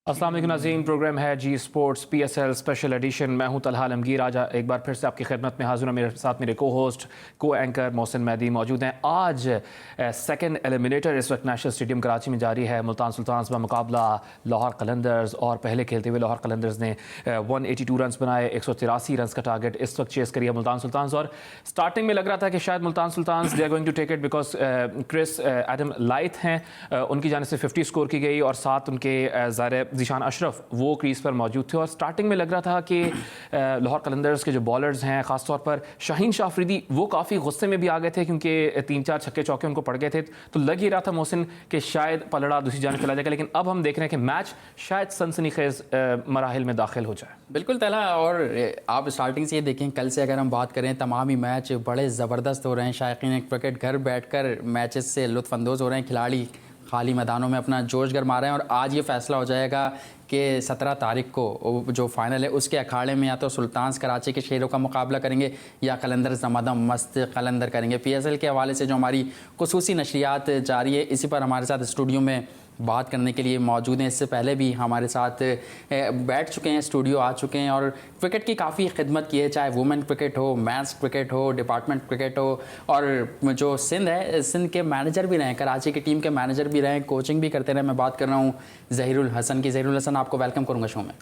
अस्सलाम वालेकुम नाज़रीन, प्रोग्राम है जी स्पोर्ट्स PSL स्पेशल एडिशन। मैं हूं तलहा आलमगीर। आज एक बार फिर से आपकी खिदमत में हाजिर हूं। मेरे साथ मेरे को होस्ट को एंकर मोहसिन मेहदी मौजूद हैं। आज सेकंड एलिमिनेटर इस वक्त नेशनल स्टेडियम कराची में जारी है। मुल्तान सुल्तान्स का मुकाबला लाहौर कलंदर्स, और पहले खेलते हुए लाहौर कलंदर्स ने 182 रन बनाए। 183 रन का टारगेट इस वक्त चेस करिए मुल्तान सुल्तान्स। और स्टार्टिंग में लग रहा था कि शायद Multan Sultans they are going to take it because Chris Adam Lyth हैं, उनकी जाने से 50 स्कोर की गई और साथ उनके ज़ाहिर ज़ीशान अशरफ वो क्रीज पर मौजूद थे। और स्टार्टिंग में लग रहा था कि लाहौर कलंदर्स के जो बॉलर्स हैं, ख़ासतौर पर शाहीन शाह अफरीदी, वो काफ़ी गुस्से में भी आ गए थे क्योंकि 3-4 छक्के चौके उनको पड़ गए थे। तो लग ही रहा था मोहसिन कि शायद पलड़ा दूसरी जाने चला जाएगा, लेकिन अब हम देख रहे हैं कि मैच शायद सनसनीखेज मराहिल में दाखिल हो जाए। बिल्कुल तला, और आप स्टार्टिंग से ये देखें, कल से अगर हम बात करें तमाम ही मैच बड़े ज़बरदस्त हो रहे हैं। शायकीन क्रिकेट घर बैठकर मैचेस से लुत्फ़अंदोज़ हो रहे हैं। खिलाड़ी खाली मैदानों में अपना जोश गरमा रहे हैं। और आज ये फैसला हो जाएगा कि 17 तारीख को जो फाइनल है उसके अखाड़े में या तो सुल्तान्स कराची के शेरों का मुकाबला करेंगे या कलंदर जमादम मस्त कलंदर करेंगे। PSL के हवाले से जो हमारी खुसूसी नशरियात जारी है, इसी पर हमारे साथ स्टूडियो में बात करने के लिए मौजूद हैं। इससे पहले भी हमारे साथ बैठ चुके हैं, स्टूडियो आ चुके हैं और क्रिकेट की काफ़ी खिदमत की है, चाहे वुमेन क्रिकेट हो, मेंस क्रिकेट हो, डिपार्टमेंट क्रिकेट हो। और जो सिंध है, सिंध के मैनेजर भी रहे, कराची की टीम के मैनेजर भी रहे, कोचिंग भी करते रहे। मैं बात कर रहा हूँ ज़हीरुल हसन की। ज़हीरुल हसन, आपको वेलकम करूँगा शो में।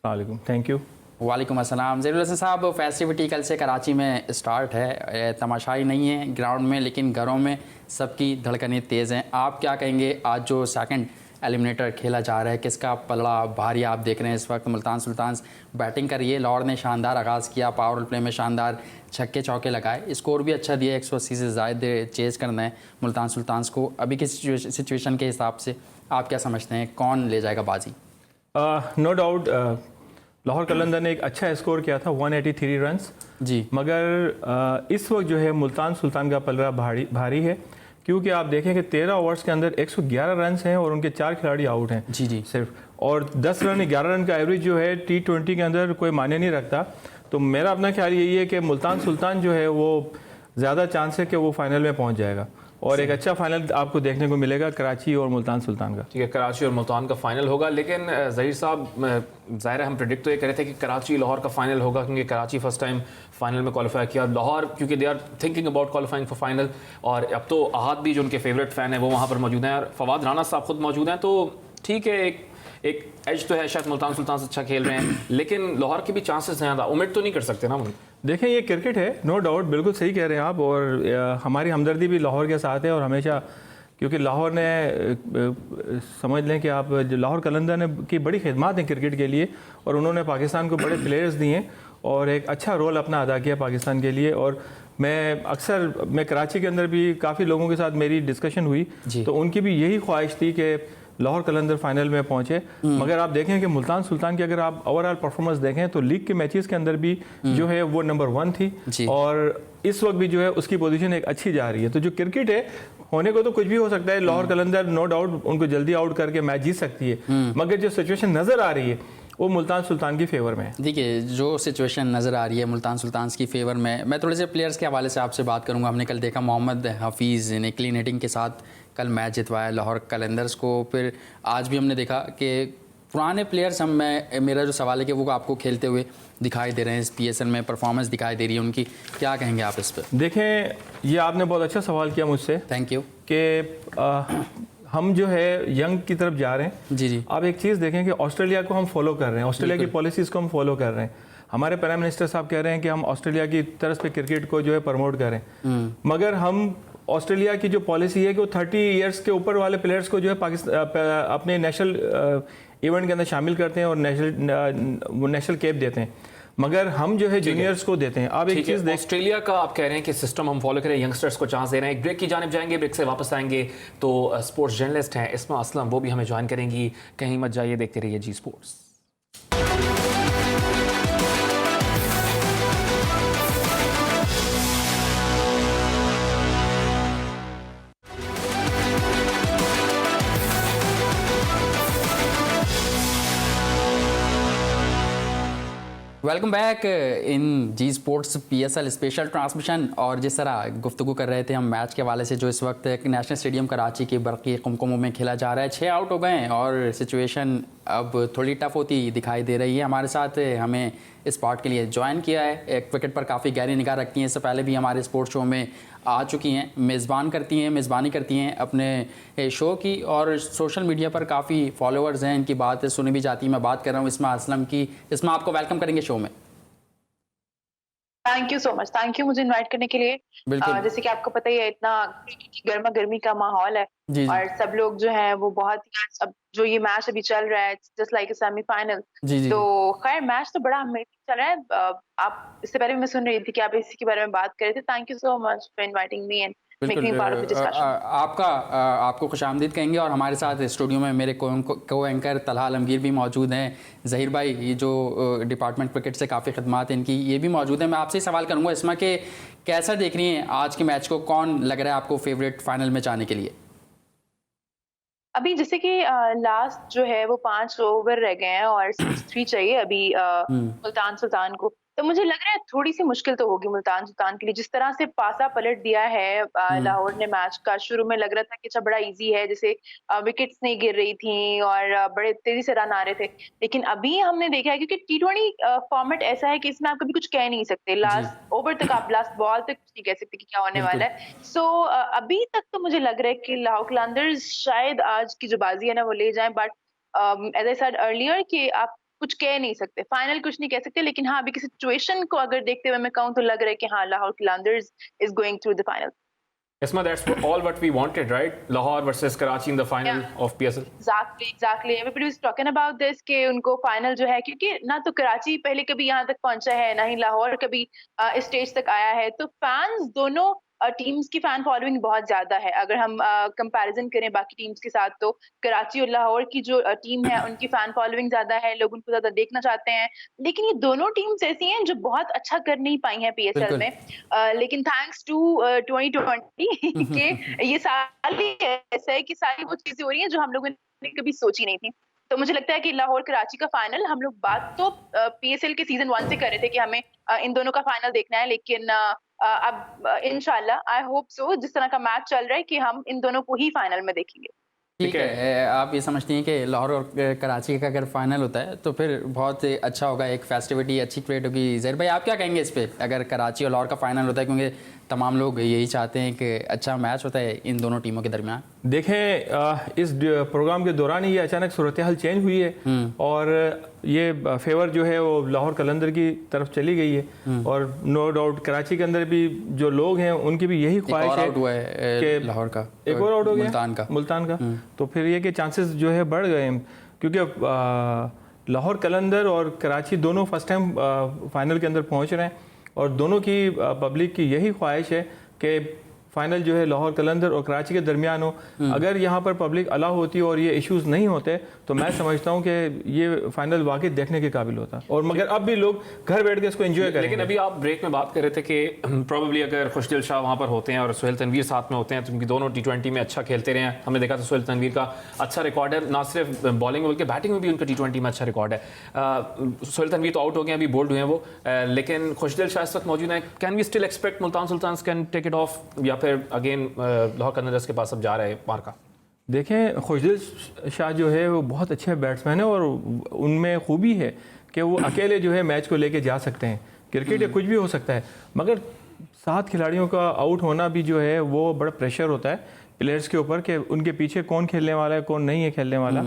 वालेकुम, थैंक यू। वालेकुम अस्सलाम। ज़हीरुल हसन साहब, फेस्टिविटी कल से कराची में स्टार्ट है, तमाशाई नहीं है ग्राउंड में, लेकिन घरों में सबकी धड़कनें तेज़ हैं। आप क्या कहेंगे, आज जो सेकंड एलिमिनेटर खेला जा रहा है, किसका पलड़ा भारी आप देख रहे हैं इस वक्त? मुल्तान सुल्तान्स बैटिंग कर रही है, लाहौर ने शानदार आगाज़ किया, पावर प्ले में शानदार छक्के चौके लगाए, स्कोर भी अच्छा दिया, 180 से ज़ायद चेज़ करना है मुल्तान सुल्तान्स को। अभी की सिचुएशन के हिसाब से आप क्या समझते हैं, कौन ले जाएगा बाजी? नो डाउट लाहौर कलंदर ने एक अच्छा स्कोर किया था, 183 रन्स जी, मगर इस वक्त जो है मुल्तान सुल्तान का पलड़ा भारी है, क्योंकि आप देखें कि 13 ओवर्स के अंदर 111 रन्स हैं और उनके 4 खिलाड़ी आउट हैं जी जी सिर्फ, और 10 रन 11 रन का एवरेज जो है T20 के अंदर कोई मायने नहीं रखता। तो मेरा अपना ख्याल यही है कि मुल्तान सुल्तान जो है वो ज़्यादा चांस है कि वो फाइनल में पहुँच जाएगा और एक अच्छा फाइनल आपको देखने को मिलेगा कराची और मुल्तान सुल्तान का। ठीक है, कराची और मुल्तान का फाइनल होगा। लेकिन ज़हीर साहब, ज़ाहिर है हम प्रेडिक्ट तो ये कर रहे थे कि कराची लाहौर का फाइनल होगा, क्योंकि कराची फर्स्ट टाइम फाइनल में क्वालिफाई किया। लाहौर क्योंकि they are thinking about qualifying for final, और अब तो अहाद भी जो उनके फेवरेट फ़ैन है वो वहाँ पर मौजूद हैं और फवाद राना साहब खुद मौजूद हैं। तो ठीक है, एक एज तो है, शायद मुल्तान सुल्तान से अच्छा खेल रहे हैं, लेकिन लाहौर के भी चांसेस ज़्यादा, उम्मीद तो नहीं कर सकते ना। देखें, ये क्रिकेट है, नो डाउट, बिल्कुल सही कह रहे हैं आप, और हमारी हमदर्दी भी लाहौर के साथ है। और हमेशा, क्योंकि लाहौर ने समझ लें कि आप, जो लाहौर कलंदर ने की बड़ी खिदमत है क्रिकेट के लिए, और उन्होंने पाकिस्तान को बड़े प्लेयर्स दिए और एक अच्छा रोल अपना अदा किया पाकिस्तान के लिए। और मैं कराची के अंदर भी काफ़ी लोगों के साथ मेरी डिस्कशन हुई, तो उनकी भी यही ख्वाहिश थी कि लाहौर कलंदर फाइनल में पहुंचे। मगर आप देखें कि मुल्तान सुल्तान की अगर आप ओवरऑल परफॉर्मेंस देखें तो लीग के मैचेस के अंदर भी जो है वो नंबर 1 थी, और इस वक्त भी जो है उसकी पोजीशन एक अच्छी जा रही है। तो जो क्रिकेट है, होने को तो कुछ भी हो सकता है। लाहौर कलंदर नो डाउट उनको जल्दी आउट करके मैच जीत सकती है, मगर जो सिचुएशन नज़र आ रही है वो मुल्तान सुल्तान की फेवर में है। देखिए, जो सिचुएशन नज़र आ रही है मुल्तान सुल्तान की फेवर में, मैं थोड़े से प्लेयर्स के हवाले से आपसे बात करूंगा। हमने कल देखा मोहम्मद हफीज़ ने क्लीन हिटिंग के साथ कल मैच जितवाया लाहौर कलंदर्स को। फिर आज भी हमने देखा कि पुराने प्लेयर्स मेरा जो सवाल है कि वो आपको खेलते हुए दिखाई दे रहे हैं, इस PSL में परफॉर्मेंस दिखाई दे रही है उनकी, क्या कहेंगे आप इस पर? देखें, ये आपने बहुत अच्छा सवाल किया मुझसे, थैंक यू। कि हम जो है यंग की तरफ जा रहे हैं। जी जी, आप एक चीज़ देखें कि ऑस्ट्रेलिया को हम फॉलो कर रहे हैं, ऑस्ट्रेलिया की पॉलिसीज़ को हम फॉलो कर रहे हैं। हमारे प्राइम मिनिस्टर साहब कह रहे हैं कि हम ऑस्ट्रेलिया की तरफ पे क्रिकेट को जो है प्रमोट करें, मगर हम ऑस्ट्रेलिया की जो पॉलिसी है कि वो 30 ईयर्स के ऊपर वाले प्लेयर्स को जो है पाकिस्तान अपने नेशनल इवेंट के अंदर शामिल करते हैं और नेशनल कैप देते हैं, मगर हम जो है जूनियर्स को देते हैं। आप एक चीज़ देख, ऑस्ट्रेलिया का आप कह रहे हैं कि सिस्टम हम फॉलो करें, यंगस्टर्स को चांस दे रहे हैं। एक ब्रेक की जानिब जाएंगे, ब्रेक से वापस आएंगे तो स्पोर्ट्स जर्नलिस्ट हैं इस्मा असलम, वो भी हमें ज्वाइन करेंगी। कहीं मत जाइए, देखते रहिए Geo sports. Welcome back in Geo sports PSL special transmission. और जिस तरह गुफ्तगू कर रहे थे हम मैच के हवाले से, जो इस वक्त नेशनल स्टेडियम कराची के बरकी कुमकुमों में खेला जा रहा है, 6 आउट हो गए हैं और सिचुएशन अब थोड़ी टफ होती दिखाई दे रही है। हमारे साथ हमें इस पार्ट के लिए ज्वाइन किया है, क्रिकेट पर काफ़ी गहरी निगाह रखती हैं, इससे पहले भी हमारे स्पोर्ट्स शो में आ चुकी हैं, मेज़बानी करती हैं अपने शो की, और सोशल मीडिया पर काफ़ी फॉलोअर्स हैं, इनकी बात सुनी भी जाती है। मैं बात कर रहा हूँ इस्मा असलम की। इस्मा, आपको वेलकम करेंगे शो में। Thank you so much, thank you मुझे इनवाइट करने के लिए। बिल्कुल। जैसे कि आपको पता ही है, इतना गर्मा गर्मी का माहौल है जी जी और सब लोग जो हैं वो बहुत ही अब जो ये मैच अभी चल रहा है, जस्ट लाइक सेमीफाइनल। जी जी तो खैर मैच तो बड़ा अमेजिंग चल रहा है। आप इससे पहले भी मैं सुन रही थी कि आप इसी के बारे में बात कर रहे थे। Thank you so much for inviting me and बिल्कुल। Making part of the discussion. आपको खुशामदीद कहेंगे, और हमारे साथ स्टूडियो में मेरे को एंकर तलहा आलमगीर भी मौजूद हैं। ज़हीर भाई, ये जो डिपार्टमेंट क्रिकेट से काफ़ी खदमात इनकी, ये भी मौजूद हैं। मैं आपसे ही सवाल करूँगा इसमें कि कैसा देख रही हैं आज के मैच को, कौन लग रहा है आपको फेवरेट फाइनल में जाने के लिए? अभी जैसे कि लास्ट जो है वो 5 ओवर रह गए हैं और 63 चाहिए अभी मुल्तान सुल्तान को। तो मुझे लग रहा है थोड़ी सी मुश्किल तो होगी मुल्तान सुल्तान के लिए। जिस तरह से पासा पलट दिया है लाहौर ने मैच का, शुरू में लग रहा था कि अच्छा बड़ा इजी है, जैसे विकेट्स नहीं गिर रही थी और बड़े तेजी से रन आ रहे थे। लेकिन अभी हमने देखा है, क्योंकि T20 फॉर्मेट ऐसा है कि इसमें आप कभी कुछ कह नहीं सकते। लास्ट ओवर तक, आप लास्ट बॉल तक कुछ नहीं कह सकते कि क्या होने वाला है। सो अभी तक तो मुझे लग रहा है कि लाहौर कलंदर्स शायद आज की जो बाजी है ना वो ले जाएं। But as I said earlier कि आप कुछ कह नहीं सकते, फाइनल कुछ नहीं कह सकते। लेकिन हाँ, अभी की सिचुएशन को अगर देखते हुए मैं कहूँ तो लग रहा है कि हाँ, Lahore Qalandars is going through the final. Isma, that's all what we wanted, right? Lahore versus Karachi in the final of PSL. Exactly. Everybody was talking about this कि उनको फाइनल जो है, क्योंकि ना तो कराची पहले कभी यहाँ तक पहुंचा है, ना ही लाहौर कभी इस स्टेज तक आया है। तो फैंस दोनों टीम्स की फैन फॉलोइंग बहुत ज्यादा है। अगर हम कंपैरिजन करें बाकी टीम्स के साथ, तो कराची और लाहौर की जो टीम है उनकी फैन फॉलोइंग ज्यादा है, लोग उनको ज्यादा देखना चाहते हैं। लेकिन ये दोनों टीम्स ऐसी हैं जो बहुत अच्छा कर नहीं पाई हैं PSL में। लेकिन थैंक्स टू 2020 के ये साल ही ऐसा है कि सारी वो चीजें हो रही हैं जो हम लोगों ने कभी सोची नहीं थी। तो मुझे लगता है कि लाहौर कराची का फाइनल, हम लोग बात तो PSL के सीजन 1 से कर रहे थे कि हमें इन दोनों का फाइनल देखना है। लेकिन अब इंशाल्लाह, आई होप सो, जिस तरह का मैच चल रहा है कि हम इन दोनों को ही फाइनल में देखेंगे। ठीक है। आप ये समझती हैं कि लाहौर और कराची का अगर फाइनल होता है तो फिर बहुत अच्छा होगा, एक फेस्टिविटी अच्छी क्रिएट होगी। ज़हीर भाई, आप क्या कहेंगे इस पे, अगर कराची और लाहौर का फाइनल होता है? क्योंकि तमाम लोग यही चाहते हैं कि अच्छा मैच होता है इन दोनों टीमों के दरमियान। देखें, इस प्रोग्राम के दौरान ही ये अचानक सूरत हाल चेंज हुई है और ये फेवर जो है वो लाहौर कलंदर की तरफ चली गई है। और नो डाउट कराची के अंदर भी जो लोग हैं उनकी भी यही ख्वाहिश है कि लाहौर का एक और आउट हो गया, मुल्तान का। तो फिर ये कि चांसेस जो है बढ़ गए हैं, क्योंकि लाहौर कलंदर और कराची दोनों फर्स्ट टाइम फाइनल के अंदर पहुंच रहे हैं और दोनों की पब्लिक की यही ख्वाहिश है कि फाइनल जो है लाहौर कलंदर और कराची के दरमियान हो। अगर यहाँ पर पब्लिक अलाउ होती और ये इश्यूज नहीं होते तो मैं समझता हूँ कि ये फाइनल वाकई देखने के काबिल होता। और मगर अब भी लोग घर बैठ के इसको एंजॉय करें। लेकिन अभी आप ब्रेक में बात कर रहे थे कि प्रॉब्ली अगर खुशदिल शाह वहाँ पर होते हैं और सुहेल तनवीर साथ में होते हैं तो उनकी दोनों T20 में अच्छा खेलते रहे हैं। हमने देखा था सुहेल तनवीर का अच्छा रिकॉर्ड है, ना सिर्फ बॉलिंग में बल्कि बैटिंग में भी उनका T20 में अच्छा रिकॉर्ड है। सुहेल तनवीर तो आउट हो गए, अभी बोल्ड हुए हैं वो, लेकिन खुशदिल शाह इस वक्त मौजूद हैं। Can we still expect Multan Sultan can take it off, या फिर अगेन लाहौर कलंदर्स के पास अब जा रहे हैं मार्का? देखें, खुशदिल शाह जो है वो बहुत अच्छे बैट्समैन है और उनमें खूबी है कि वो अकेले जो है मैच को लेके जा सकते हैं। क्रिकेट या कुछ भी हो सकता है, मगर 7 खिलाड़ियों का आउट होना भी जो है वो बड़ा प्रेशर होता है प्लेयर्स के ऊपर कि उनके पीछे कौन खेलने वाला है, कौन नहीं है खेलने वाला।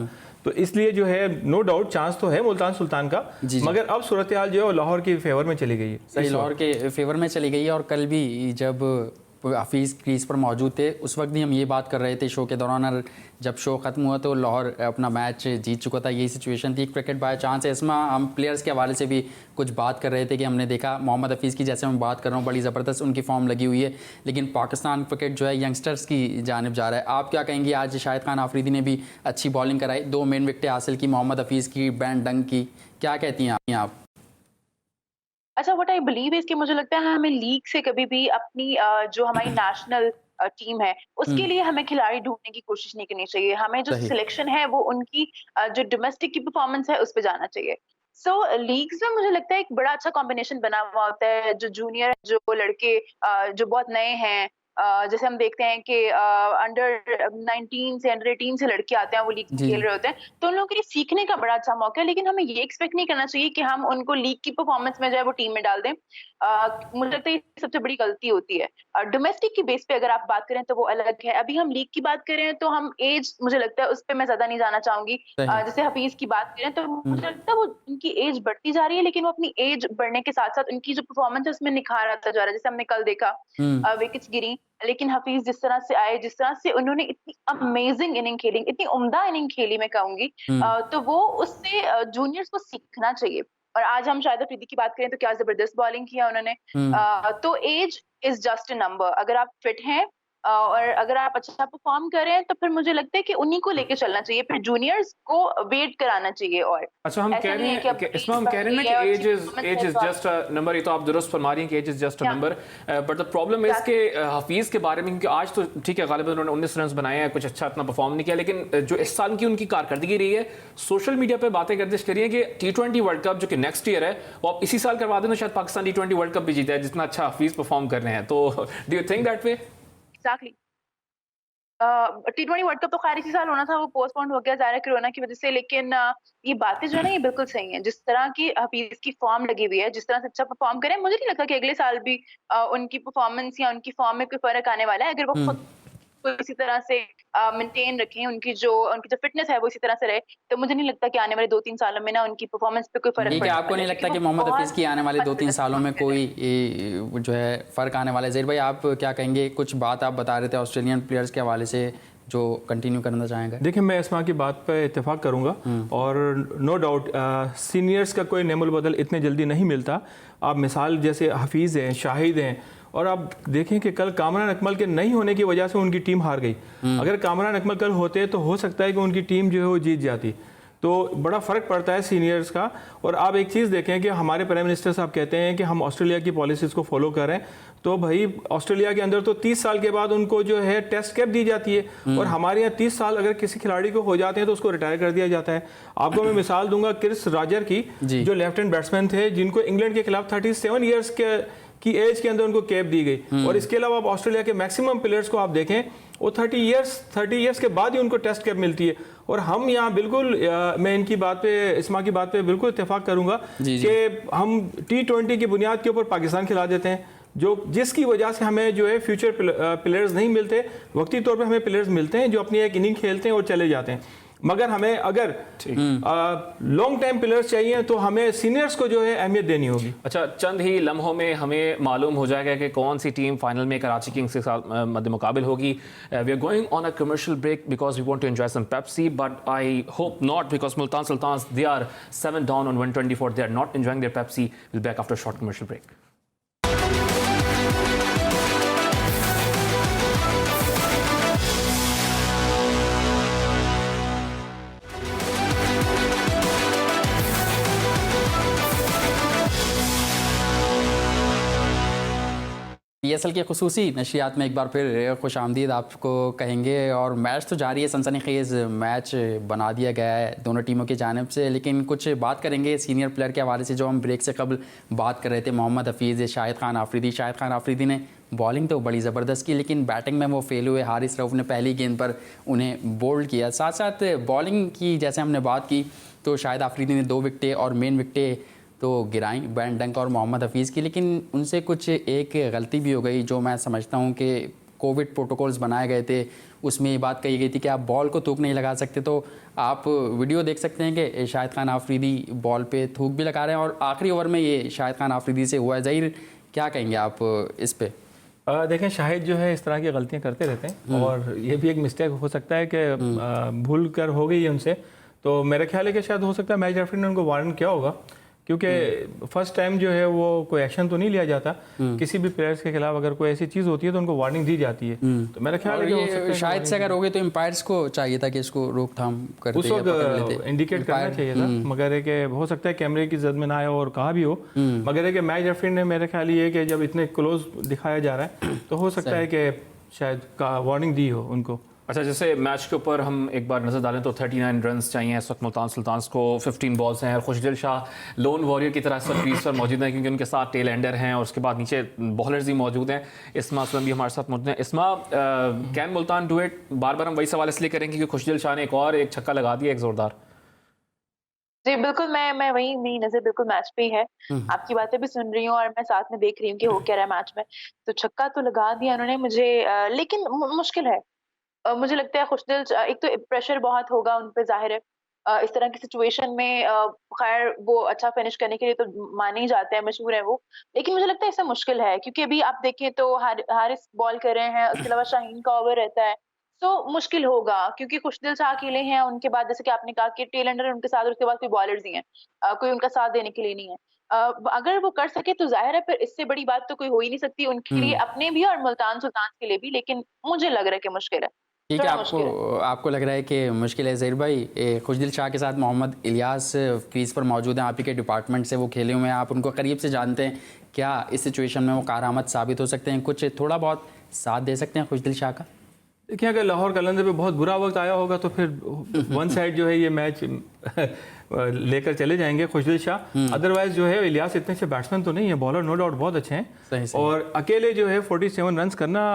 तो इसलिए जो है नो डाउट चांस तो है मुल्तान सुल्तान का, मगर अब सूरत हाल जो है लाहौर के फेवर में चली गई है। सही, लाहौर के फेवर में चली गई है। और कल भी जब हफीज़ क्रीज पर मौजूद थे उस वक्त भी हम ये बात कर रहे थे शो के दौरान, और जब शो ख़त्म हुआ तो लाहौर अपना मैच जीत चुका था। यही सिचुएशन थी। क्रिकेट बाय चांस है। इसमें हम प्लेयर्स के हवाले से भी कुछ बात कर रहे थे कि हमने देखा मोहम्मद हफीज़ की, जैसे मैं बात कर रहा हूँ, बड़ी ज़बरदस्त उनकी फॉर्म लगी हुई है। लेकिन पाकिस्तान क्रिकेट जो है यंगस्टर्स की जानिब जा रहा है। आप क्या कहेंगे? आज शाहिद खान आफरीदी ने भी अच्छी बॉलिंग कराई, 2 मेन विकेटें हासिल की, मोहम्मद हफीज़ की, बैन डंग की, क्या कहती हैं आप? अच्छा, व्हाट आई बिलीव है कि मुझे लगता है हमें लीग से कभी भी अपनी जो हमारी नेशनल टीम है उसके लिए हमें खिलाड़ी ढूंढने की कोशिश नहीं करनी चाहिए। हमें जो सिलेक्शन है वो उनकी जो डोमेस्टिक की परफॉर्मेंस है उस पर जाना चाहिए। सो लीग्स में मुझे लगता है एक बड़ा अच्छा कॉम्बिनेशन बना हुआ होता है। जो जूनियर, जो लड़के जो बहुत नए हैं, जैसे हम देखते हैं कि अंडर 19 से अंडर 18 से लड़के आते हैं, वो लीग जी। खेल रहे होते हैं, तो उन लोगों के लिए सीखने का बड़ा अच्छा मौका है। लेकिन हमें ये एक्सपेक्ट नहीं करना चाहिए कि हम उनको लीग की परफॉर्मेंस में जो है वो टीम में डाल दें। मुझे लगता है ये सबसे बड़ी गलती होती है। डोमेस्टिक की बेस पे अगर आप बात करें तो वो अलग है। अभी हम लीग की बात करें तो हम एज, मुझे लगता है उस पे मैं ज्यादा नहीं जाना चाहूंगी। सही। जैसे हफीज की बात करें तो मुझे लगता है वो उनकी एज बढ़ती जा रही है, लेकिन वो अपनी एज बढ़ने के साथ साथ उनकी जो परफॉर्मेंस है उसमें निखार आता जा रहा है। जैसे हमने कल देखा, हम्म। विकेट्स गिरी, लेकिन हफीज जिस तरह से आए, जिस तरह से उन्होंने इतनी अमेजिंग इनिंग खेली, इतनी उम्दा इनिंग खेली मैं कहूंगी, तो वो उससे जूनियर्स को सीखना चाहिए। और आज हम शाहिद अफरीदी की बात करें तो क्या जबरदस्त बॉलिंग किया उन्होंने। तो age is just a number. अगर आप फिट हैं और अगर आप अच्छा परफॉर्म करें तो फिर मुझे लगता है कि उन्हीं को लेके चलना चाहिए, फिर जूनियर्स को वेट कराना चाहिए। और अच्छा, हम ऐसा कह रहे नहीं है कि हैं अब कि इसमें हम कह रहे हैं ना है और कि अच्छी एज performance इज है तो आप- जस्ट अ नंबर। ये तो आप दुरुस्त फरमा रही हैं कि age is just a Yeah. Number, but the problem is Exactly. कि हफीज के बारे में, क्योंकि आज तो ठीक है गालिबन उन्होंने 19 रन बनाए हैं, कुछ अच्छा इतना परफॉर्म नहीं किया, लेकिन जो इस साल की उनकी कारकर्दगी रही है, सोशल मीडिया पे बातें गर्दिश करी है कि T20 वर्ल्ड कप जो कि नेक्स्ट ईयर है वो आप इसी साल करवा दें तो शायद पाकिस्तान T20 वर्ल्ड कप भी जीता है, जितना अच्छा हफीज परफॉर्म कर रहे हैं। तो do you think that way? Exactly. T20 world cup तो खैर इसी साल होना था, वो पोस्टपोन हो गया ज़ाहिर है कोरोना की वजह से। लेकिन ये बातें जो है ना, ये बिल्कुल सही हैं। जिस तरह की हफीज की फॉर्म लगी हुई है, जिस तरह से अच्छा परफॉर्म करें, मुझे नहीं लगता कि अगले साल भी उनकी परफॉर्मेंस या उनकी फॉर्म में कोई फर्क आने वाला है। अगर वो खुद को इसी तरह से मेंटेन रखें, उनकी जो फिटनेस है वो इसी तरह से रहे, तो मुझे नहीं लगता कि आने वाले 2-3 सालों में ना उनकी परफॉर्मेंस पे कोई फर्क ये कि पड़ने आपको वाला नहीं है, लगता क्योंकि कि वो मोहम्मद हफीज़ बहुत की आने वाले 2-3 अच्छा सालों में perform कर रहे कोई जो है फ़र्क आने वाला है? ज़हीर भाई, आप क्या कहेंगे? कुछ बात आप बता रहे थे ऑस्ट्रेलियन प्लेयर्स के हवाले से जो कंटिन्यू करना चाहेंगे। देखिए, मैं इसमा की बात पर इत्तेफाक करूंगा और नो डाउट सीनियर्स का कोई नेमुल बदल इतने जल्दी नहीं मिलता। आप मिसाल जैसे हफीज़ हैं, शाहिद हैं, और आप देखें कि कल कामरान अकमल के नहीं होने की वजह से उनकी टीम हार गई। अगर कामरान अकमल कल होते तो हो सकता है कि उनकी टीम जो है वो जीत जाती। तो बड़ा फ़र्क पड़ता है सीनियर्स का। और आप एक चीज़ देखें कि हमारे प्राइम मिनिस्टर साहब कहते हैं कि हम ऑस्ट्रेलिया की पॉलिसीज़ को फॉलो करें, तो भाई ऑस्ट्रेलिया के अंदर तो 30 साल के बाद उनको जो है टेस्ट कैप दी जाती है, और हमारे यहाँ 30 साल अगर किसी खिलाड़ी को हो जाते हैं तो उसको रिटायर कर दिया जाता है। आपको मैं मिसाल दूंगा क्रिस राजर की, जो लेफ्ट हैंड बैट्समैन थे, जिनको इंग्लैंड के खिलाफ 37 ईयर्स की एज के अंदर उनको कैप दी गई। और इसके अलावा आप ऑस्ट्रेलिया के मैक्सिमम प्लेयर्स को आप देखें, वो 30 ईयर्स के बाद ही उनको टेस्ट कैप मिलती है। और हम यहाँ बिल्कुल मैं इनकी बात पे, इस्मा की बात पे बिल्कुल इत्तेफाक करूंगा कि हम T20 की बुनियाद के ऊपर पाकिस्तान खिला देते हैं, जिसकी वजह से हमें जो है फ्यूचर प्लेयर्स नहीं मिलते। वक्ती तौर पे हमें प्लेयर्स मिलते हैं जो अपनी एक इनिंग खेलते हैं और चले जाते हैं, मगर हमें अगर लॉन्ग टाइम प्लेयर्स चाहिए तो हमें सीनियर्स को जो है अहमियत देनी होगी। अच्छा, चंद ही लम्हों में हमें मालूम हो जाएगा कि कौन सी टीम फाइनल में कराची किंग्स के साथ मद्दे मुकाबिल होगी। We are going on a commercial break because we want to enjoy some Pepsi, but I hope not, because Multan Sultans they are 7 down on 124, they are not enjoying their Pepsi. Will back after short commercial break. PSL के खुसूसी नशरियात में एक बार फिर खुश आमदीद आपको कहेंगे। और match तो जारी है, सनसनीखेज़ मैच बना दिया गया है दोनों टीमों की जानिब से। लेकिन कुछ बात करेंगे सीनियर प्लेयर के हवाले से, जो हम ब्रेक से कबल बात कर रहे थे, मोहम्मद हफीज़, शाहिद खान आफरीदी। शाहिद खान आफरीदी ने बॉलिंग तो बड़ी ज़बरदस्त की, लेकिन बैटिंग में वो फेल हुए। हारिस रऊफ़ ने पहली गेंद पर उन्हें बोल्ड किया। साथ साथ बॉलिंग की जैसे हमने बात की तो शाहिद आफरीदी ने 2 विकटें और मेन विकटें तो गिराई, बैन डंक और मोहम्मद हफीज़ की। लेकिन उनसे कुछ एक गलती भी हो गई, जो मैं समझता हूँ कि कोविड प्रोटोकॉल्स बनाए गए थे, उसमें ये बात कही गई थी कि आप बॉल को थूक नहीं लगा सकते। तो आप वीडियो देख सकते हैं कि शाहिद खान आफरीदी बॉल पे थूक भी लगा रहे हैं, और आखिरी ओवर में ये शाहिद खान आफरीदी से हुआ है। ज़हीर, क्या कहेंगे आप इस पे? देखें, शाहिद जो है इस तरह की गलतियां करते रहते हैं, और ये भी एक मिस्टेक हो सकता है कि भूल कर हो गई है उनसे। तो मेरा ख्याल है कि शायद हो सकता है मैच रेफरी ने उनको वार्न किया होगा, क्योंकि फर्स्ट टाइम जो है वो कोई एक्शन तो नहीं लिया जाता। किसी भी प्लेयर्स के खिलाफ अगर कोई ऐसी चीज़ होती है तो उनको वार्निंग दी जाती है। तो मेरा ख्याल है कि हो सकता है शायद से अगर हो गए तो एम्पायर्स को चाहिए था कि इसको रोकथाम करते, उस वक्त इंडिकेट करना चाहिए था, मगर है कि हो सकता है कैमरे की जद में ना आया और कहा भी हो, मगर है कि मैच रेफरी ने, मेरा ख्याल ये है कि जब इतने क्लोज दिखाया जा रहा है तो हो सकता है कि शायद वार्निंग दी हो उनको। अच्छा, जैसे मैच के ऊपर हम एक बार नज़र डालें तो 39 रन्स चाहिए इस वक्त मुल्तान सुल्तान्स को, 15 बॉल्स हैं। खुशदिल शाह लोन वॉरियर की तरह इस वक्त क्रीज पर मौजूद हैं क्योंकि उनके साथ टेल एंडर हैं और उसके बाद नीचे बॉलर्स भी मौजूद हैं। इस्मा असलम भी हमारे साथ मौजूद हैं। इस्मा, कैन मुल्तान डू इट? बार बार हम वही सवाल इसलिए करेंगे क्योंकि खुशदिल शाह ने एक छक्का लगा दिया, एक ज़ोरदार। जी, बिल्कुल, मैं वही मेरी नज़र बिल्कुल मैच पे ही है। आपकी बातें भी सुन रही हूँ और मैं साथ में देख रही हूँ कि हो क्या रहा है मैच में। तो छक्का तो लगा दिया उन्होंने मुझे, लेकिन मुश्किल है। मुझे लगता है खुशदिल एक तो प्रेशर बहुत होगा उन पे, ज़ाहिर है। इस तरह की सिचुएशन में ख़ैर वो अच्छा फिनिश करने के लिए तो माने ही जाते हैं, मशहूर हैं वो। लेकिन मुझे लगता है इससे मुश्किल है क्योंकि अभी आप देखें तो हारिस बॉल कर रहे हैं, उसके अलावा शाहीन का ओवर रहता है। तो मुश्किल होगा क्योंकि खुशदिल शाह अकेले हैं, उनके बाद जैसे कि आपने कहा कि टेल एंडर है उनके साथ और उसके बाद कोई बॉलर्स ही हैं। कोई उनका साथ देने के लिए नहीं है। अगर वो कर सके तो ज़ाहिर है फिर इससे बड़ी बात तो कोई हो ही नहीं सकती उनके लिए, अपने भी और मुल्तान सुल्तान के लिए भी, लेकिन मुझे लग रहा है कि मुश्किल है। ठीक है, थोड़ा मुश्किल है। आपको लग रहा है कि मुश्किल है। ज़हीर भाई, खुशदिल शाह के साथ मोहम्मद इलियास क्रीज पर मौजूद हैं, आप ही के डिपार्टमेंट से वो खेले हुए हैं, आप उनको करीब से जानते हैं। क्या इस सिचुएशन में वो कारआमद साबित हो सकते हैं? कुछ थोड़ा बहुत साथ दे सकते हैं खुशदिल शाह का? देखिए, अगर लाहौर कलंदर पे बहुत बुरा वक्त आया होगा तो फिर वन साइड जो है ये मैच लेकर चले जाएंगे खुशदिल शाह। अदरवाइज जो है इलियास इतने अच्छे बैट्समैन तो नहीं है, बॉलर नो डाउट बहुत अच्छे हैं। सही। और अकेले जो है 47 रन करना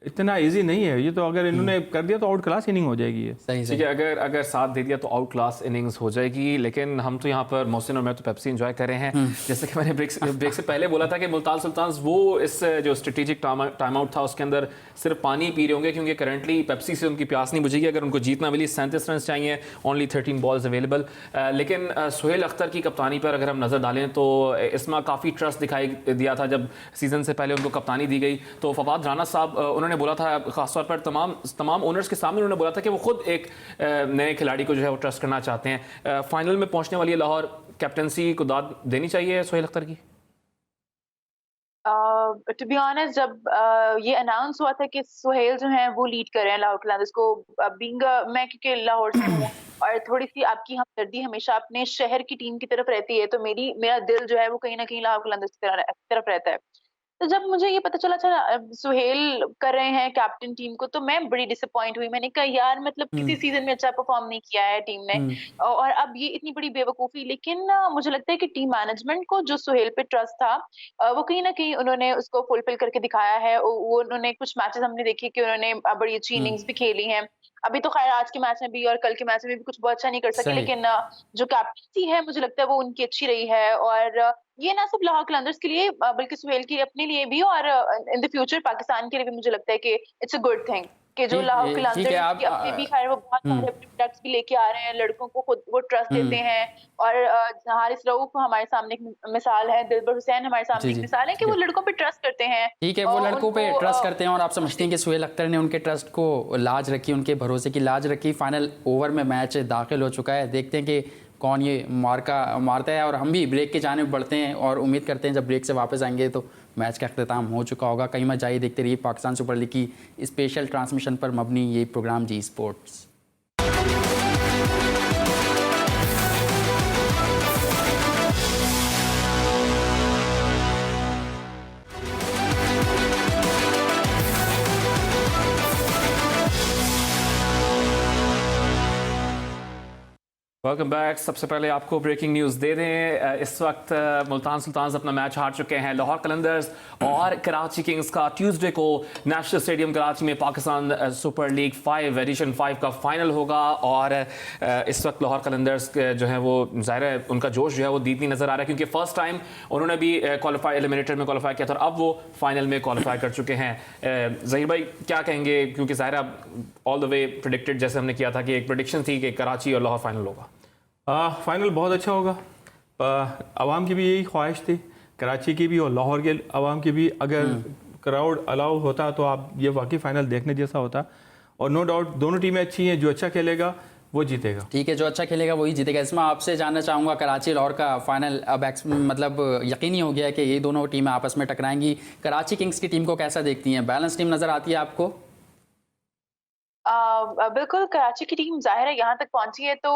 इतना इजी नहीं है। ये तो अगर इन्होंने कर दिया तो आउट क्लास इनिंग हो जाएगी ये। सही ठीक है, अगर साथ दे दिया तो आउट क्लास इनिंग्स हो जाएगी। लेकिन हम तो यहाँ पर मोहसिन और मैं तो पेप्सी एंजॉय कर रहे हैं। जैसे कि मैंने ब्रेक से पहले बोला था कि मुल्तान सुल्तान्स वो इस जो स्ट्रेटेजिक टाइम आउट था उसके अंदर सिर्फ पानी पी रहे होंगे क्योंकि करंटली पेप्सी से उनकी प्यास नहीं बुझेगी। अगर उनको जीतना मिली, 37 रन चाहिए, ओनली 13 बॉल्स अवेलेबल। लेकिन सुहेल अख्तर की कप्तानी पर अगर हम नज़र डालें तो इसमें काफ़ी ट्रस्ट दिखाई दिया था जब सीज़न से पहले उनको कप्तानी दी गई। तो फवाद राना साहब उन्होंने बोला था, खासतौर पर तमाम ओनर्स के सामने उन्होंने बोला था कि वो खुद एक नए खिलाड़ी को जो है वो ट्रस्ट करना चाहते हैं। फाइनल में पहुंचने वाली है लाहौर, कैप्टनसी को दाद देनी चाहिए सुहेल अख्तर की? टू बी ऑनेस्ट, जब ये अनाउंस हुआ था कि सुहेल जो हैं वो लीड कर रहे हैं लाहौर कलंदर्स को, बीइंग मैं क्योंकि लाहौर से हूँ और थोड़ी सी आपकी हमदर्दी हमेशा अपने शहर की टीम की तरफ रहती है, तो मेरा दिल जो है वो कहीं ना कहीं लाहौर कलंदर्स की तरफ रहता है। तो जब मुझे ये पता चला सुहेल कर रहे हैं कैप्टन टीम को, तो मैं बड़ी डिसअपॉइंट हुई। मैंने कहा यार, मतलब किसी सीजन में अच्छा परफॉर्म नहीं किया है टीम ने और अब ये इतनी बड़ी बेवकूफ़ी। लेकिन मुझे लगता है कि टीम मैनेजमेंट को जो सुहेल पे ट्रस्ट था, वो कहीं न कहीं उन्होंने उसको फुलफिल करके दिखाया है। वो उन्होंने कुछ मैचेस हमने देखे कि उन्होंने बड़ी अच्छी इनिंग्स भी खेली हैं। अभी तो खैर आज के मैच में भी और कल के मैच में भी कुछ बहुत अच्छा नहीं कर सके, सही। लेकिन जो कैप्टनसी है मुझे लगता है वो उनकी अच्छी रही है। और ये ना सिर्फ लाहौर कलंदर्स के लिए बल्कि सुहेल के अपने लिए भी और इन द फ्यूचर पाकिस्तान के लिए भी मुझे लगता है कि इट्स अ गुड थिंग कि जो लाहौर ठीक है, कलंदर्स के अपने भी खैर वो बहुत सारे अपने प्रोडक्ट्स भी लेके आ रहे हैं, लड़कों को खुद वो ट्रस्ट देते हैं। और हारिस रऊफ हमारे सामने एक मिसाल है, दिलबर हुसैन हमारे सामने जी एक जी मिसाल है कि वो लड़कों पे ट्रस्ट करते हैं। ठीक है, वो लड़कों पे उनको ट्रस्ट करते हैं और आप समझते हैं कि सुहेल अख्तर ने उनके ट्रस्ट को लाज रखी, उनके भरोसे की लाज रखी। फाइनल ओवर में मैच दाखिल हो चुका है, देखते हैं कि कौन ये मारता है। और हम भी ब्रेक के जाने बढ़ते हैं और उम्मीद करते हैं जब ब्रेक से वापस आएंगे तो मैच का अख्ताम हो चुका होगा। कहीं मत जाइए, देखते रहिए पाकिस्तान सुपर लीग की स्पेशल ट्रांसमिशन पर मबनी ये प्रोग्राम जी स्पोर्ट्स। Welcome back. सबसे पहले आपको ब्रेकिंग न्यूज़ दे दें। इस वक्त मुल्तान सुल्तान्स अपना मैच हार चुके हैं। लाहौर कलंदर्स और कराची किंग्स का ट्यूसडे को नेशनल स्टेडियम कराची में पाकिस्तान सुपर लीग 5 एडिशन 5 का फाइनल होगा। और इस वक्त लाहौर कलंदर्स जो है वो ज़ाहिर है उनका जोश जो है वो दीदनी नज़र आ रहा है क्योंकि फर्स्ट टाइम उन्होंने भी क्वालिफाई एलिमिनेटर में क्वालिफाई किया था और अब वो फाइनल में क्वालिफाई कर चुके हैं। ज़हीर भाई क्या कहेंगे, क्योंकि ज़ाहिर है ऑल द वे प्रेडिक्टेड जैसे हमने किया था कि एक प्रेडिक्शन थी कि कराची और लाहौर फाइनल होगा। फाइनल बहुत अच्छा होगा। आवाम की भी यही ख्वाहिश थी, कराची की भी और लाहौर के आवाम की भी। अगर क्राउड अलाउ होता तो आप ये वाकई फ़ाइनल देखने जैसा होता। और नो डाउट दोनों टीमें अच्छी हैं, जो अच्छा खेलेगा वो जीतेगा। ठीक है, जो अच्छा खेलेगा वही जीतेगा। इसमें आपसे जानना चाहूँगा, कराची लाहौर का फाइनल अब मतलब यकीनी हो गया है कि ये दोनों टीमें आपस में टकराएंगी। कराची किंग्स की टीम को कैसा देखती हैं? बैलेंस टीम नज़र आती है आपको? बिल्कुल, कराची की टीम ज़ाहिर है यहाँ तक पहुँची है तो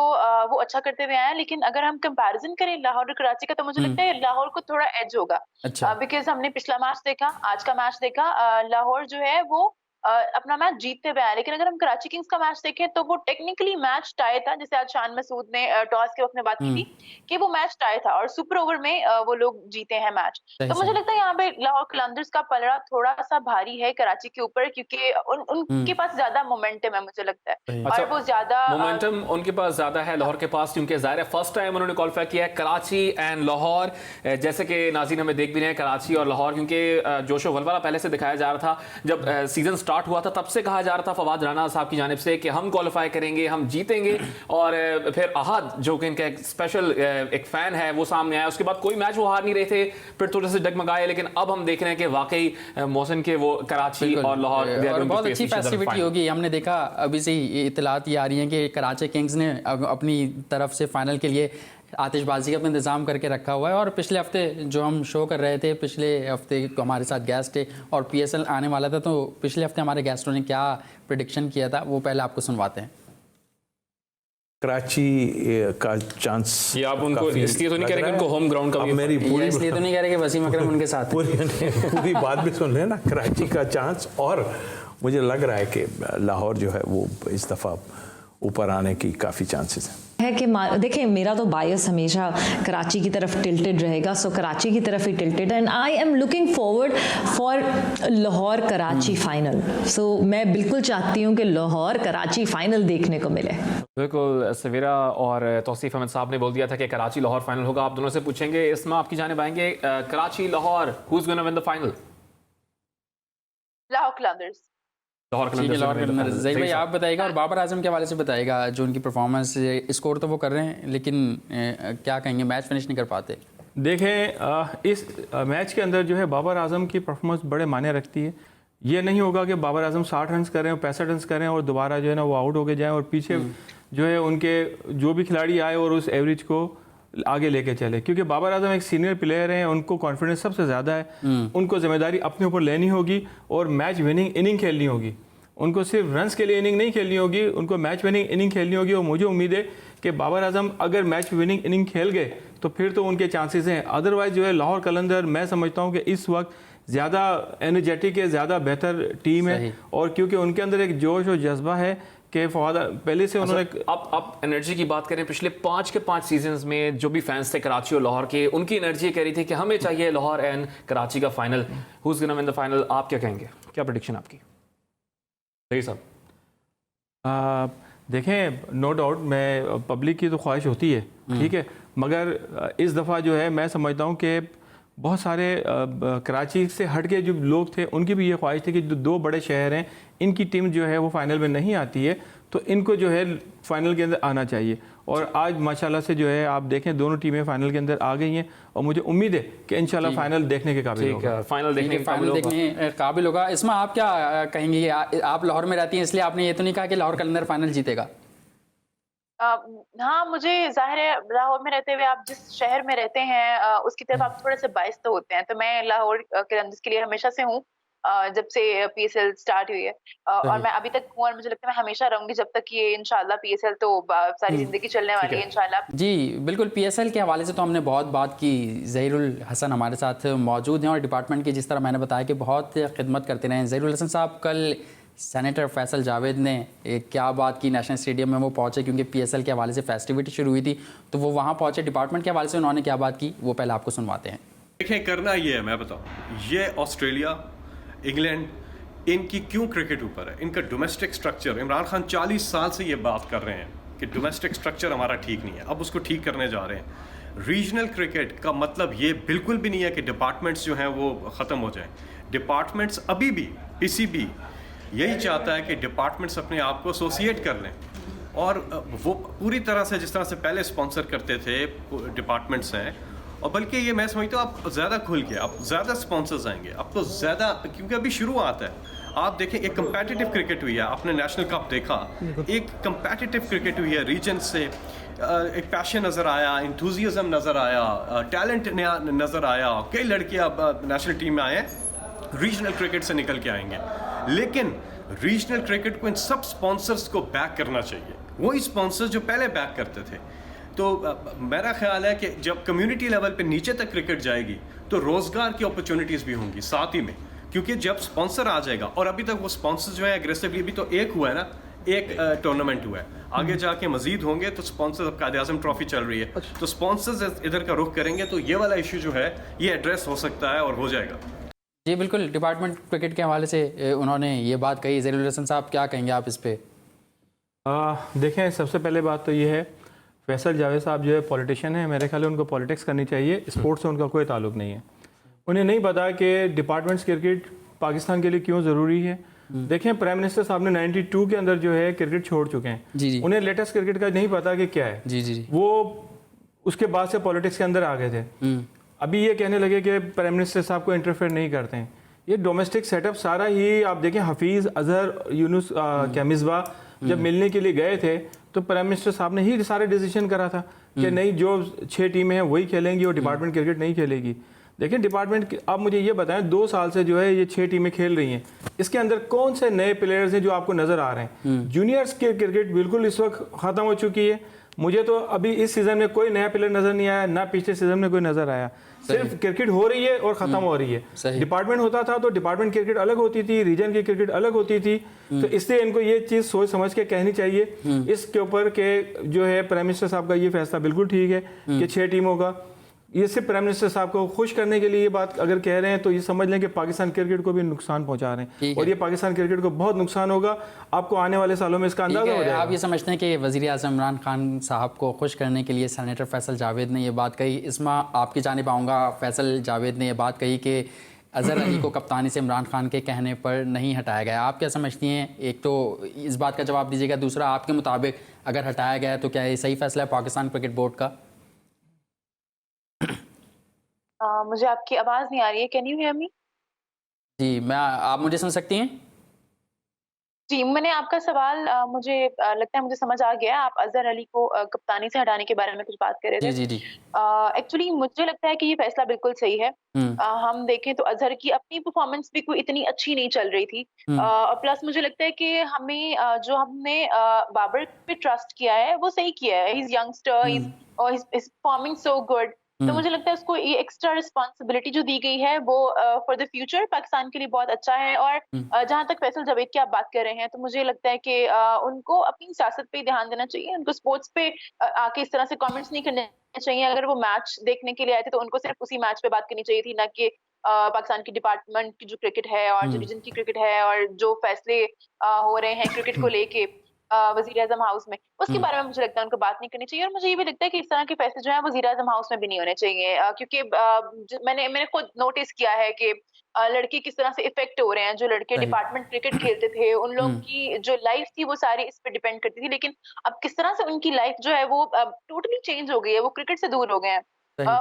वो अच्छा करते हुए आए हैं। लेकिन अगर हम कंपैरिजन करें लाहौर और कराची का, तो मुझे लगता है लाहौर को थोड़ा एज होगा। अच्छा। बिकॉज़ हमने पिछला मैच देखा, आज का मैच देखा, लाहौर जो है वो अपना मैच जीतते हुए आए। लेकिन अगर हम कराची किंग्स का मैच देखें तो वो टेक्निकली मैच टाई था, जैसे आज शान मसूद ने टॉस के वक्त में बात की थी कि वो मैच टाई था और सुपर ओवर में वो लोग जीते हैं मैच। सही तो मुझे सही लगता है यहाँ पे लाहौर कलंदर्स का पलड़ा थोड़ा सा भारी है कराची के ऊपर, क्योंकि उनके पास ज्यादा मोमेंटम है मुझे लगता है, और वो ज्यादा मोमेंटम उनके पास ज्यादा है लाहौर के पास, क्योंकि जाहिर है फर्स्ट टाइम उन्होंने क्वालिफाई किया है कराची एंड लाहौर। जैसे कि नाज़रीन हमें देख भी रहे हैं कराची और लाहौर, क्योंकि जोशो वलवला पहले से दिखाया जा रहा था जब सीजन स्टार्ट हुआ था, तब से कहा जा रहा था फवाद राना साहब की जानिब से कि हम क्वालिफाई करेंगे, हम जीतेंगे। और फिर अहद जो कि इनका एक स्पेशल एक फैन है वो सामने आया, उसके बाद कोई मैच वो हार नहीं रहे थे, फिर थोड़े से डगमगाए, लेकिन अब हम देख रहे हैं कि वाकई मोहसिन के वो कराची और लाहौर और बहुत अच्छी फेस्टिविटी होगी। हमने देखा अभी से ही इतलात ये आ रही हैं कि कराची किंग्स ने अपनी तरफ से फाइनल के लिए आतिशबाजी का इंतज़ाम करके रखा हुआ है। और पिछले हफ्ते जो हम शो कर रहे थे, पिछले हफ्ते हमारे साथ गेस्ट थे और पीएसएल आने वाला था, तो पिछले हफ्ते हमारे गेस्टों ने क्या प्रेडिक्शन किया था वो पहले आपको सुनवाते हैं। कराची का चांस, ये आप उनको इसलिए तो नहीं कह रहे कि उनको होम ग्राउंड का भी मेरी पूरी इसलिए तो नहीं कह रहे कि वसीम अकरम उनके साथ पूरी बात भी सुन लेना। कराची का चांस, और मुझे लग रहा है कि लाहौर जो है वो इस दफ़ा ऊपर आने की काफ़ी चांसेस हैं। है कि देखिए मेरा तो बायस हमेशा कराची की तरफ टिल्टेड रहेगा, सो कराची की तरफ ही tilted and I am looking forward for Lahore Karachi final. So मैं बिल्कुल चाहती हूँ कि लाहौर कराची फाइनल देखने को मिले। बिल्कुल, सवेरा और तौसीफ अहमद साहब ने बोल दिया था कि कराची लाहौर फाइनल होगा। आप दोनों से पूछेंगे, इसमें आपकी जानिब आएंगे Karachi Lahore, who is gonna win the final? Lahore Qalandars. Zaheer भाई आप बताइएगा और बाबर आजम के हवाले से बताइएगा, जो उनकी परफॉर्मेंस, स्कोर तो वो कर रहे हैं लेकिन क्या कहेंगे, मैच फिनिश नहीं कर पाते। देखें इस मैच के अंदर जो है बाबर आजम की परफॉर्मेंस बड़े मायने रखती है। ये नहीं होगा कि बाबर आजम 60 रन करें और 65 रन करें और दोबारा जो है ना वो आउट होके जाएं और पीछे जो है उनके जो भी खिलाड़ी आए और उस एवरेज को आगे लेके चले, क्योंकि बाबर आजम एक सीनियर प्लेयर हैं, उनको कॉन्फिडेंस सबसे ज़्यादा है। उनको जिम्मेदारी अपने ऊपर लेनी होगी और मैच विनिंग इनिंग खेलनी होगी। उनको सिर्फ रन्स के लिए इनिंग नहीं खेलनी होगी, उनको मैच विनिंग इनिंग खेलनी होगी। और मुझे उम्मीद है कि बाबर आजम अगर मैच विनिंग इनिंग खेल गए तो फिर तो उनके चांसेस हैं। अदरवाइज जो है लाहौर कलंदर, मैं समझता हूँ कि इस वक्त ज़्यादा एनर्जेटिक है, ज़्यादा बेहतर टीम है, और क्योंकि उनके अंदर एक जोश और जज्बा है कि फवाद पहले से उन्होंने आप एनर्जी की बात करें, पिछले 5 के 5 सीजन्स में जो भी फैंस थे कराची और लाहौर के, उनकी एनर्जी कह रही थी कि हमें चाहिए लाहौर एंड कराची का final. Who is gonna win the final? आप क्या कहेंगे, क्या प्रेडिक्शन आपकी? सही साहब। देखें, नो डाउट मैं पब्लिक की तो ख्वाहिश होती है, ठीक है, मगर इस दफ़ा जो है मैं समझता हूँ कि बहुत सारे कराची से हट के जो लोग थे उनकी भी ये ख्वाहिश थी कि जो 2 बड़े शहर हैं इनकी टीम जो है वो फाइनल में नहीं आती है, तो इनको जो है फाइनल के अंदर आना चाहिए। और आज माशाल्लाह से जो है आप देखें दोनों टीमें फाइनल के अंदर आ गई हैं और मुझे उम्मीद है कि इंशाल्लाह फाइनल देखने के काबिल होगा। फाइनल देखने के काबिल होगा। इसमें आप क्या कहेंगे? आप लाहौर में रहती हैं इसलिए आपने ये तो नहीं कहा कि लाहौर कलंदर फाइनल जीतेगा? हाँ, मुझे जाहिर है लाहौर में रहते हुए आप जिस शहर में रहते हैं उसकी तरफ आप थोड़े से बायस तो होते हैं। तो मैं लाहौर कलंदर्स के लिए हमेशा से हूँ, जब से पीएसएल स्टार्ट हुई है, और मैं अभी तक हूँ और मुझे लगता है मैं हमेशा रहूंगी जब तक ये इंशाल्लाह पीएसएल तो सारी जिंदगी चलने वाली है इंशाल्लाह। जी बिल्कुल, पीएसएल के हवाले से तो हमने बहुत बात की। ज़हीरुल हसन हमारे साथ मौजूद हैं और डिपार्टमेंट की, जिस तरह मैंने बताया कि बहुत खिदमत करते रहे हैं ज़हीरुल हसन साहब। कल सेनेटर फैसल जावेद ने क्या बात की, नेशनल स्टेडियम में वो पहुंचे क्योंकि पीएसएल के हवाले से फेस्टिविटी शुरू हुई थी, तो वो वहाँ पहुंचे। डिपार्टमेंट के हवाले से उन्होंने क्या बात की वो पहले आपको सुनवाते हैं। देखें, करना ये है, मैं बताऊँ, ये ऑस्ट्रेलिया, इंग्लैंड, इनकी क्यों क्रिकेट ऊपर है, इनका डोमेस्टिक स्ट्रक्चर। इमरान खान 40 साल से ये बात कर रहे हैं कि डोमेस्टिक स्ट्रक्चर हमारा ठीक नहीं है, अब उसको ठीक करने जा रहे हैं। रीजनल क्रिकेट का मतलब ये बिल्कुल भी नहीं है कि डिपार्टमेंट्स जो हैं वो ख़त्म हो जाएं। डिपार्टमेंट्स अभी भी, पीसीबी यही चाहता है कि डिपार्टमेंट्स अपने आप को एसोसिएट कर लें, और वो पूरी तरह से जिस तरह से पहले स्पॉन्सर करते थे डिपार्टमेंट्स हैं, और बल्कि ये मैं समझता हूँ आप ज़्यादा खुल के, अब ज़्यादा स्पॉन्सर्स आएंगे, अब तो ज़्यादा, क्योंकि अभी शुरुआत है। आप देखें, एक कंपेटिटिव क्रिकेट हुई है, आपने नेशनल कप देखा, एक कंपेटिटिव क्रिकेट हुई है, रीजन से एक पैशन नज़र आया, इंथुजियाज्म नज़र आया, टैलेंट नया नज़र आया। कई लड़के अब नेशनल टीम में आए हैं, रीजनल क्रिकेट से निकल के आएंगे। लेकिन रीजनल क्रिकेट को इन सब स्पॉन्सर्स को बैक करना चाहिए, वही स्पॉन्सर्स जो पहले बैक करते थे। तो मेरा ख्याल है कि जब कम्युनिटी लेवल पे नीचे तक क्रिकेट जाएगी तो रोज़गार की अपॉर्चुनिटीज़ भी होंगी साथ ही में, क्योंकि जब स्पॉन्सर आ जाएगा, और अभी तक वो स्पॉन्सर जो है एग्रेसिवली, अभी तो एक हुआ है ना, एक टूर्नामेंट हुआ है, आगे जाके मजीद होंगे तो स्पॉन्सर, कायद आज़म ट्रॉफी चल रही है, तो स्पॉन्सर्स इधर का रुख करेंगे तो ये वाला इशू जो है ये एड्रेस हो सकता है और हो जाएगा। जी बिल्कुल, डिपार्टमेंट क्रिकेट के हवाले से उन्होंने ये बात कही। ज़हीरुल हसन साहब, क्या कहेंगे आप इस पर? देखें, सबसे पहले बात तो ये है, फैसल जावेद साहब जो है पॉलिटिशियन है, मेरे ख्याल है उनको पॉलिटिक्स करनी चाहिए, स्पोर्ट्स से उनका कोई ताल्लुक नहीं है। उन्हें नहीं पता कि डिपार्टमेंट्स क्रिकेट पाकिस्तान के लिए क्यों ज़रूरी है। देखें, प्राइम मिनिस्टर साहब ने 92 के अंदर जो है क्रिकेट छोड़ चुके हैं। जी। उन्हें लेटेस्ट क्रिकेट का नहीं पता कि क्या है। जी। वो उसके बाद से पॉलिटिक्स के अंदर आ गए थे। अभी ये कहने लगे कि प्राइम मिनिस्टर साहब को इंटरफेयर नहीं करते हैं। ये डोमेस्टिक सेटअप सारा ही, आप देखें, हफीज़, अजहर, यूनुस, मिसबा जब मिलने के लिए गए थे तो प्राइम मिनिस्टर साहब ने ही सारे डिसीजन करा था कि नहीं, जो 6 टीमें हैं वही खेलेंगी और डिपार्टमेंट क्रिकेट नहीं खेलेगी। देखिए, डिपार्टमेंट, आप मुझे ये बताएं, 2 साल से जो है ये 6 टीमें खेल रही हैं, इसके अंदर कौन से नए प्लेयर्स हैं जो आपको नज़र आ रहे हैं? जूनियर्स की क्रिकेट बिल्कुल इस वक्त ख़त्म हो चुकी है। मुझे तो अभी इस सीज़न में कोई नया प्लेयर नज़र नहीं आया, ना पिछले सीज़न में कोई नज़र आया। सिर्फ क्रिकेट हो रही है और ख़त्म हो रही है। डिपार्टमेंट होता था तो डिपार्टमेंट क्रिकेट अलग होती थी, रीजन की क्रिकेट अलग होती थी। तो इसलिए इनको ये चीज़ सोच समझ के कहनी चाहिए इसके ऊपर के जो है प्राइम मिनिस्टर साहब का ये फैसला बिल्कुल ठीक है कि 6 टीमों का। ये सिर्फ प्राइम मिनिस्टर साहब को खुश करने के लिए ये बात अगर कह रहे हैं तो ये समझ लें कि पाकिस्तान क्रिकेट को भी नुकसान पहुंचा रहे हैं, और ये पाकिस्तान क्रिकेट को बहुत नुकसान होगा। आपको आने वाले सालों में इसका अंदाजा हो जाएगा। आप ये समझते हैं कि वज़ीर आज़म इमरान खान साहब को खुश करने के लिए सेनेटर फैसल जावेद ने ये बात कही। इसमें आपकी जानिब आऊँगा, फैसल जावेद ने यह बात कही कि अज़हर अली को कप्तानी से इमरान खान के कहने पर नहीं हटाया गया। आप क्या समझती हैं? एक तो इस बात का जवाब दीजिएगा, दूसरा आपके मुताबिक अगर हटाया गया तो क्या ये सही फैसला है पाकिस्तान क्रिकेट बोर्ड का? मुझे आपकी आवाज नहीं आ रही है, कैन यू हियर मी? जी, आप मुझे सुन सकती हैं? जी, मैंने आपका सवाल मुझे लगता है मुझे समझ आ गया। आप अजहर अली को कप्तानी से हटाने के बारे में कुछ बात कर रहे थे। जी। एक्चुअली मुझे लगता है कि ये फैसला बिल्कुल सही है। हम देखें तो अजहर की अपनी परफॉर्मेंस भी कोई इतनी अच्छी नहीं चल रही थी, और प्लस मुझे लगता है कि हमें जो हमने बाबर पे ट्रस्ट किया है वो सही किया है। He is youngster, he is performing so good. तो मुझे लगता है उसको ये एक्स्ट्रा रिस्पॉन्सिबिलिटी जो दी गई है वो फॉर द फ्यूचर पाकिस्तान के लिए बहुत अच्छा है। और जहां तक फैसल जावेद की आप बात कर रहे हैं तो मुझे लगता है कि उनको अपनी सियासत पे ध्यान देना चाहिए। उनको स्पोर्ट्स पे आके इस तरह से कमेंट्स नहीं करने चाहिए। अगर वो मैच देखने के लिए आए थे तो उनको सिर्फ उसी मैच पे बात करनी चाहिए थी, ना कि पाकिस्तान की डिपार्टमेंट की जो क्रिकेट है और जो रीजन की क्रिकेट है और जो फैसले हो रहे हैं क्रिकेट को लेके वज़ीर आज़म हाउस में, उसके बारे में मुझे लगता है उनको बात नहीं करनी चाहिए। और मुझे ये भी लगता है कि इस तरह के फैसले जो है वज़ीर आज़म हाउस में भी नहीं होने चाहिए, क्योंकि मैंने खुद नोटिस किया है कि लड़के किस तरह से इफेक्ट हो रहे हैं। जो लड़के डिपार्टमेंट क्रिकेट खेलते थे उन लोग की जो लाइफ थी वो सारी इस पे डिपेंड करती थी, लेकिन अब किस तरह से उनकी लाइफ जो है वो टोटली चेंज हो गई है। वो क्रिकेट से दूर हो गए हैं,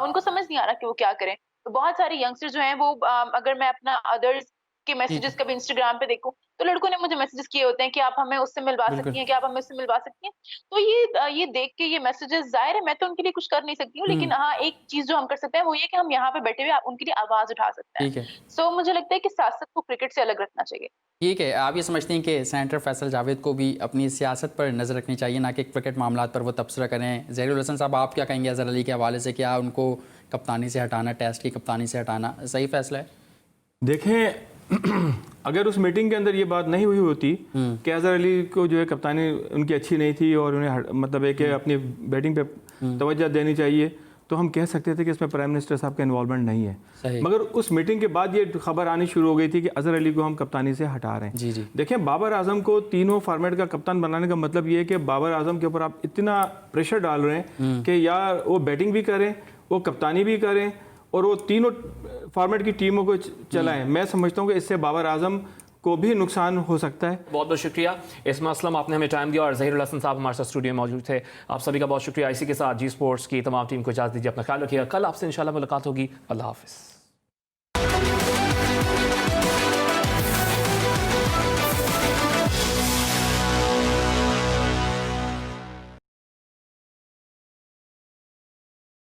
उनको समझ नहीं आ रहा कि वो क्या करें। तो बहुत सारे यंगस्टर जो हैं वो अगर मैं अपना अदर्स के मैसेजेस कभी इंस्टाग्राम पे देखूं तो लड़कों ने मुझे मैसेजेस किए होते हैं कि आप हमें उससे मिलवा सकती हैं, कि आप हमें उससे मिलवा सकती हैं। तो ये देख के ये मैसेजेस, जाहिर है मैं तो उनके लिए कुछ कर नहीं सकती हूँ, लेकिन हाँ एक चीज जो हम कर सकते हैं वो ये कि हम यहाँ पे बैठे हुए उनके लिए आवाज उठा सकते हैं। सो मुझे लगता है कि सियासत को क्रिकेट से अलग रखना चाहिए। ठीक है, आप ये समझते हैं कि सेनेटर फैसल जावेद को भी अपनी सियासत पर नज़र रखनी चाहिए, ना कि क्रिकेट मामलात पर वो तबसरा करें। ज़हीरुल हसन साहब, आप क्या कहेंगे अज़हर अली के हवाले से? क्या उनको कप्तानी से हटाना, टेस्ट की कप्तानी से हटाना सही फैसला है? देखें, अगर उस मीटिंग के अंदर ये बात नहीं हुई होती कि अज़हर अली को जो है कप्तानी उनकी अच्छी नहीं थी और उन्हें मतलब है कि अपनी बैटिंग पे तवज्जो देनी चाहिए, तो हम कह सकते थे कि इसमें प्राइम मिनिस्टर साहब का इन्वॉल्वमेंट नहीं है। मगर उस मीटिंग के बाद ये खबर आनी शुरू हो गई थी कि अज़हर अली को हम कप्तानी से हटा रहे हैं। जी। देखें, बाबर आजम को तीनों फॉर्मेट का कप्तान बनाने का मतलब ये है कि बाबर आजम के ऊपर आप इतना प्रेशर डाल रहे हैं कि यार वो बैटिंग भी करें, वो कप्तानी भी करें और वो तीनों फॉर्मेट की टीमों को चलाएं। मैं समझता हूँ कि इससे बाबर आजम को भी नुकसान हो सकता है। बहुत बहुत शुक्रिया इसमा असलम, आपने हमें टाइम दिया, और ज़हीरुल हसन साहब हमारे साथ स्टूडियो में मौजूद थे। आप सभी का बहुत शुक्रिया। इसी के साथ जी स्पोर्ट्स की तमाम टीम को इजाज़त दीजिए। अपना ख्याल रखिएगा। कल आपसे इंशाल्लाह मुलाकात होगी। अल्लाह हाफ़िज़।